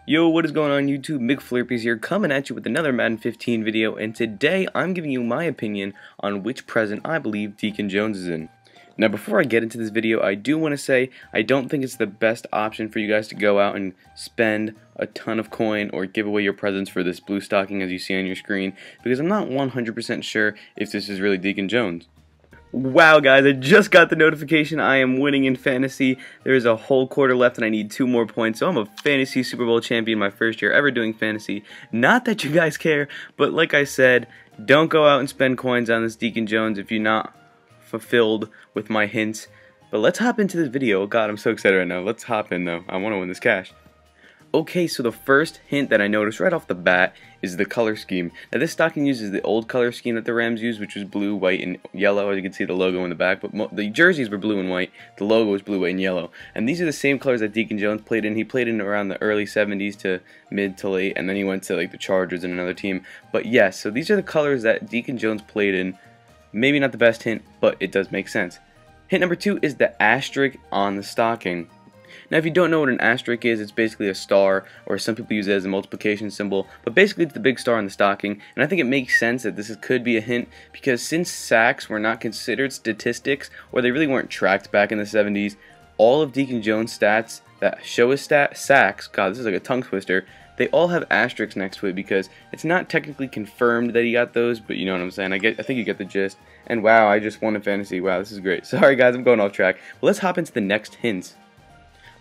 Yo, what is going on YouTube? McFlurpies here, coming at you with another Madden 15 video, and today I'm giving you my opinion on which present I believe Deacon Jones is in. Now, before I get into this video, I do want to say I don't think it's the best option for you guys to go out and spend a ton of coin or give away your presents for this blue stocking as you see on your screen, because I'm not 100% sure if this is really Deacon Jones. Wow guys, I just got the notification I am winning in fantasy. There is a whole quarter left and I need 2 more points, so I'm a fantasy Super Bowl champion my first year ever doing fantasy. Not that you guys care, but like I said, don't go out and spend coins on this Deacon Jones if you're not fulfilled with my hints. But let's hop into this video. Oh god, I'm so excited right now. Let's hop in though. I want to win this cash. Okay, so the first hint that I noticed right off the bat is the color scheme. Now this stocking uses the old color scheme that the Rams used, which was blue, white, and yellow, as you can see the logo in the back, but the jerseys were blue and white, the logo was blue, white, and yellow. And these are the same colors that Deacon Jones played in. He played in around the early 70s to mid to late, and then he went to like the Chargers and another team. But yes, so these are the colors that Deacon Jones played in. Maybe not the best hint, but it does make sense. Hint number 2 is the asterisk on the stocking. Now if you don't know what an asterisk is, it's basically a star, or some people use it as a multiplication symbol, but basically it's the big star on the stocking, and I think it makes sense that this could be a hint, because since sacks were not considered statistics, or they really weren't tracked back in the 70s, all of Deacon Jones' stats that show his sacks, god this is like a tongue twister, they all have asterisks next to it because it's not technically confirmed that he got those, but you know what I'm saying. I think you get the gist. And wow, I just won in fantasy. Wow, this is great. Sorry guys, I'm going off track. But let's hop into the next hints.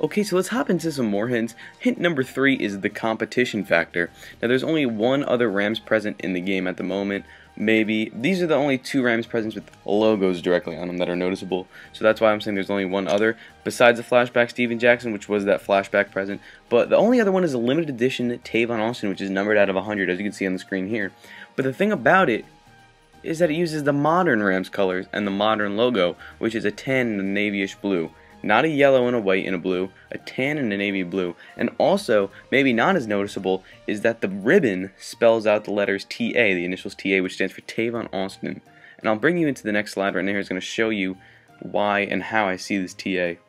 Okay, so let's hop into some more hints. Hint number 3 is the competition factor. Now there's only one other Rams present in the game at the moment. Maybe. These are the only 2 Rams presents with logos directly on them that are noticeable. So that's why I'm saying there's only one other. Besides the flashback Steven Jackson, which was that flashback present. But the only other one is a limited edition Tavon Austin, which is numbered out of 100, as you can see on the screen here. But the thing about it is that it uses the modern Rams colors and the modern logo, which is a tan and a navyish blue. Not a yellow and a white and a blue, a tan and a navy blue. And also, maybe not as noticeable, is that the ribbon spells out the letters TA, the initials TA, which stands for Tavon Austin. And I'll bring you into the next slide right now. It's going to show you why and how I see this TA.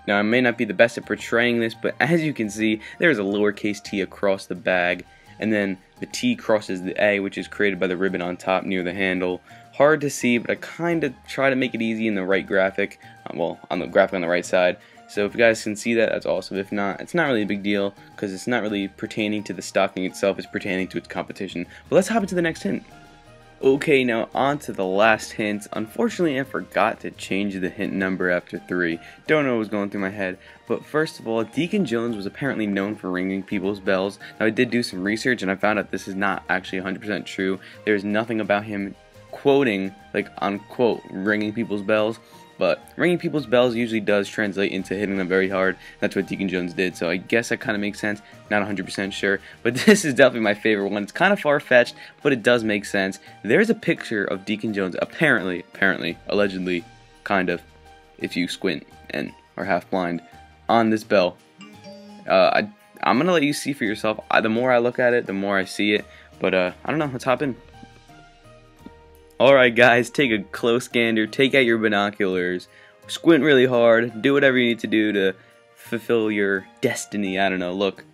Now, I may not be the best at portraying this, but as you can see, there's a lowercase t across the bag. And then the T crosses the A, which is created by the ribbon on top near the handle. Hard to see, but I kind of try to make it easy in the right graphic. Well, on the graphic on the right side. So if you guys can see that, that's awesome. If not, it's not really a big deal because it's not really pertaining to the stocking itself. It's pertaining to its competition. But let's hop into the next hint. Okay, now on to the last hint. Unfortunately, I forgot to change the hint number after 3. Don't know what was going through my head. But first of all, Deacon Jones was apparently known for ringing people's bells. Now I did do some research and I found out this is not actually 100% true. There's nothing about him quoting, like unquote, ringing people's bells. But ringing people's bells usually does translate into hitting them very hard. That's what Deacon Jones did, so I guess that kind of makes sense. Not 100% sure, but this is definitely my favorite one. It's kind of far-fetched, but it does make sense. There's a picture of Deacon Jones, apparently, allegedly, kind of, if you squint and are half blind, on this bell. I'm going to let you see for yourself. The more I look at it, the more I see it, but I don't know, let's hop in. Alright guys, take a close gander, take out your binoculars, squint really hard, do whatever you need to do to fulfill your destiny. I don't know, look,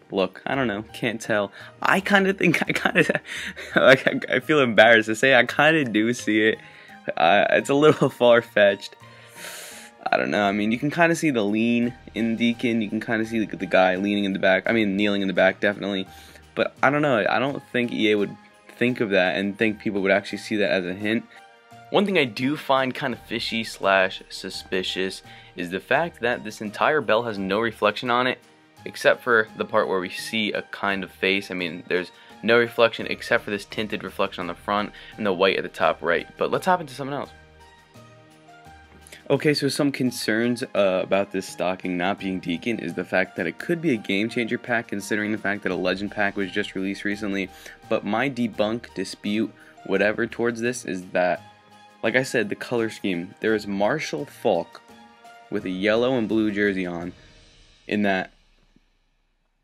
I don't know, can't tell. I kind of think, I feel embarrassed to say I kind of do see it. It's a little far-fetched. I don't know, I mean, you can kind of see the lean in Deacon, you can kind of see the guy leaning in the back, kneeling in the back, definitely. But I don't know, I don't think EA would think of that and think people would actually see that as a hint. One thing I do find kind of fishy / suspicious is the fact that this entire bell has no reflection on it except for the part where we see a kind of face. I mean, there's no reflection except for this tinted reflection on the front and the white at the top right. But let's hop into something else. Okay, so some concerns about this stocking not being Deacon is the fact that it could be a game changer pack, considering the fact that a legend pack was just released recently. But my debunk, dispute, whatever towards this is that, like I said, the color scheme. There is Marshall Faulk with a yellow and blue jersey on in that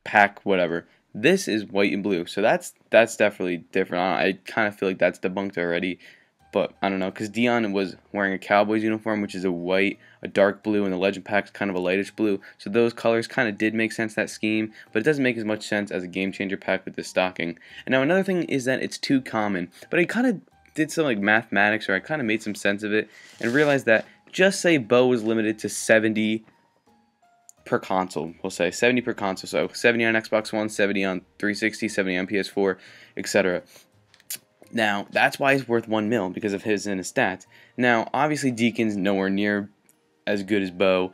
pack, whatever. This is white and blue, so that's definitely different. I kind of feel like that's debunked already. but I don't know, because Dion was wearing a Cowboys uniform, which is a white, a dark blue, and the legend pack's kind of a lightish blue. So those colors kind of did make sense, that scheme, but it doesn't make as much sense as a game changer pack with this stocking. And now another thing is that it's too common, but I kind of did some like mathematics, or I kind of made some sense of it, and realized that just say Bo was limited to 70 per console. We'll say 70 per console, so 70 on Xbox One, 70 on 360, 70 on PS4, etc. Now, that's why he's worth $1 million, because of his and his stats. Now, obviously, Deacon's nowhere near as good as Bo.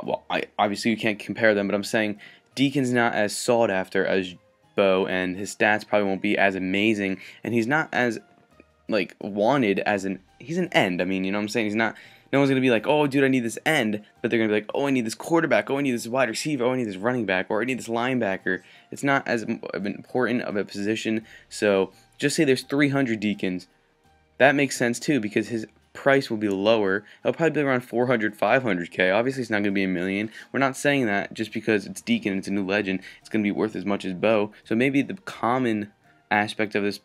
Well, obviously you can't compare them, but I'm saying Deacon's not as sought after as Bo, and his stats probably won't be as amazing, and he's not as like wanted as he's an end. I mean, you know what I'm saying? He's not. No one's gonna be like, oh, dude, I need this end, but they're gonna be like, oh, I need this quarterback, oh, I need this wide receiver, oh, I need this running back, or I need this linebacker. It's not as important of a position. So just say there's 300 Deacons. That makes sense too, because his price will be lower. It'll probably be around 400, 500K. Obviously, it's not gonna be $1 million. We're not saying that just because it's Deacon, it's a new legend, it's gonna be worth as much as Bo. So maybe the common aspect of this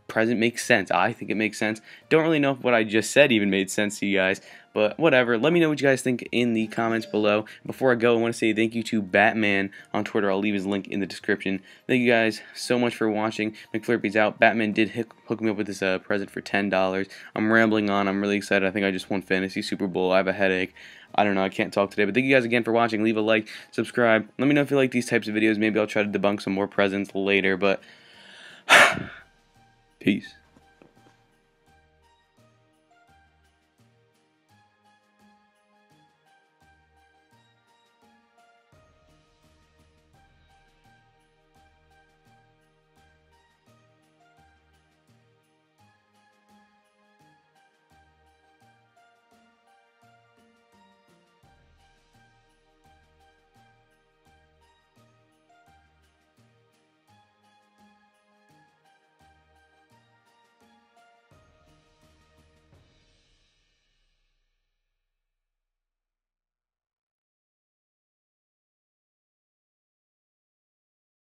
present makes sense. I think it makes sense. Don't really know if what I just said even made sense to you guys, but whatever. Let me know what you guys think in the comments below. Before I go, I want to say thank you to Batman on Twitter. I'll leave his link in the description. Thank you guys so much for watching. McFlurpy's out. Batman did hook me up with this present for $10. I'm rambling on. I'm really excited. I think I just won Fantasy Super Bowl. I have a headache. I don't know. I can't talk today. But thank you guys again for watching. Leave a like, subscribe. Let me know if you like these types of videos. Maybe I'll try to debunk some more presents later. But peace.